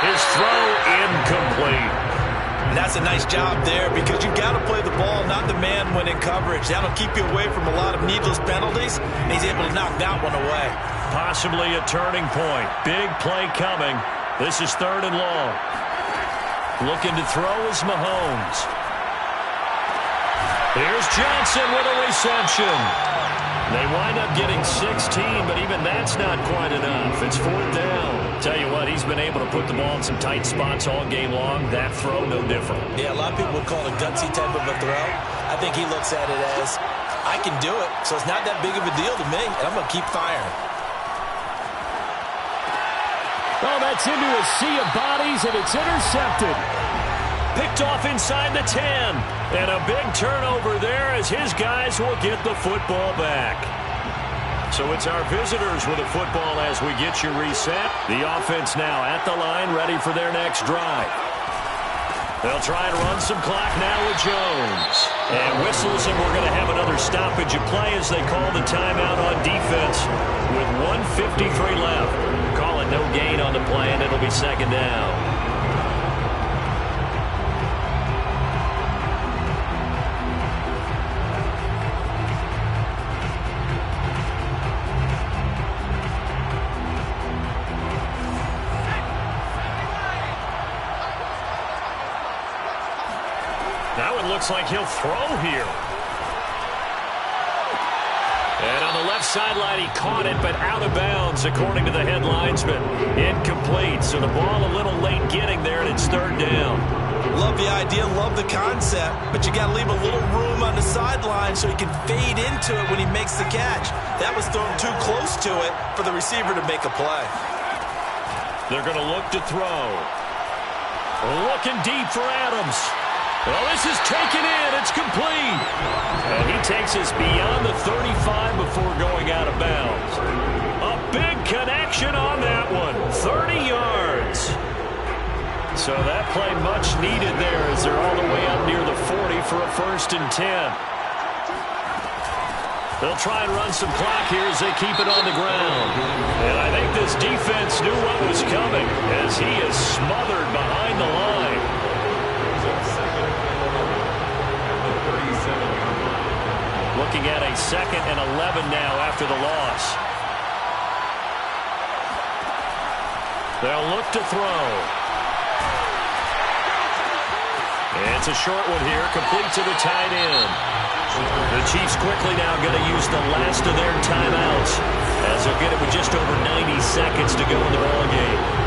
his throw incomplete. And that's a nice job there, because you've got to play the ball, not the man when in coverage. That'll keep you away from a lot of needless penalties, and he's able to knock that one away. Possibly a turning point. Big play coming. This is 3rd and long. Looking to throw is Mahomes. Here's Johnson with a reception. They wind up getting 16, but even that's not quite enough. It's 4th down. Tell you what, he's been able to put the ball in some tight spots all game long. That throw, no different. Yeah, a lot of people would call it a gutsy type of a throw. I think he looks at it as, I can do it, so it's not that big of a deal to me, and I'm going to keep firing. Oh, that's into a sea of bodies, and it's intercepted. Picked off inside the 10. And a big turnover there as his guys will get the football back. So it's our visitors with the football as we get you reset. The offense now at the line, ready for their next drive. They'll try and run some clock now with Jones. And whistles, and we're going to have another stoppage of play as they call the timeout on defense with 1:53 left. Call it no gain on the play, and it'll be second down. Now it looks like he'll throw here. And on the left sideline, he caught it, but out of bounds, according to the head linesman. Incomplete, so the ball a little late getting there, and it's third down. Love the idea, love the concept, but you got to leave a little room on the sideline so he can fade into it when he makes the catch. That was thrown too close to it for the receiver to make a play. They're going to look to throw. Looking deep for Adams. Well, this is taken in. It's complete. And he takes us beyond the 35 before going out of bounds. A big connection on that one. 30 yards. So that play much needed there as they're all the way up near the 40 for a 1st and 10. They'll try and run some clock here as they keep it on the ground. And I think this defense knew what was coming as he is smothered behind the line. Looking at a 2nd and 11 now after the loss. They'll look to throw. It's a short one here, complete to the tight end. The Chiefs quickly now going to use the last of their timeouts as they'll get it with just over 90 seconds to go in the ballgame.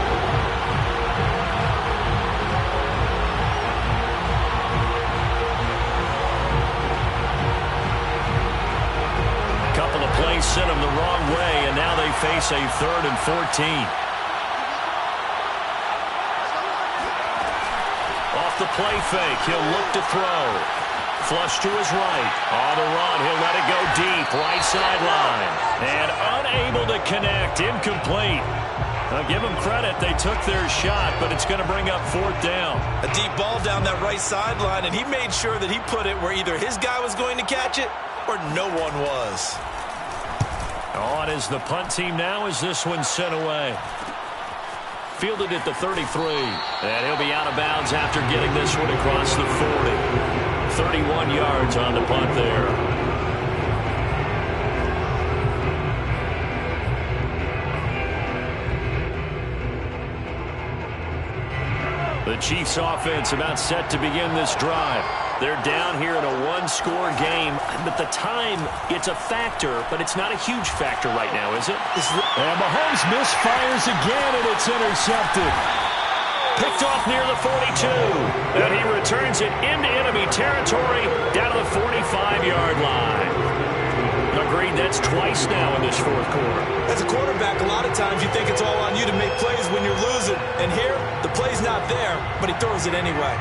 Plays sent them the wrong way, and now they face a 3rd and 14. Off the play fake, he'll look to throw. Flush to his right. On the run, he'll let it go deep, right sideline. And unable to connect, incomplete. Now give them credit, they took their shot, but it's going to bring up 4th down. A deep ball down that right sideline, and he made sure that he put it where either his guy was going to catch it or no one was. On is the punt team now as this one's sent away. Fielded at the 33. And he'll be out of bounds after getting this one across the 40. 31 yards on the punt there. The Chiefs offense about set to begin this drive. They're down here in a 1-score game, but the time, it's a factor, but it's not a huge factor right now, is it? And Mahomes misfires again, and it's intercepted. Picked off near the 42, and he returns it into enemy territory down to the 45-yard line. Agreed, that's twice now in this 4th quarter. As a quarterback, a lot of times you think it's all on you to make plays when you're losing. And here, the play's not there, but he throws it anyway.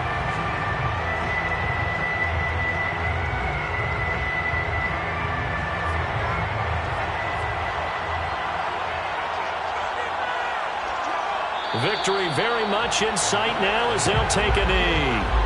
Victory very much in sight now as they'll take a knee.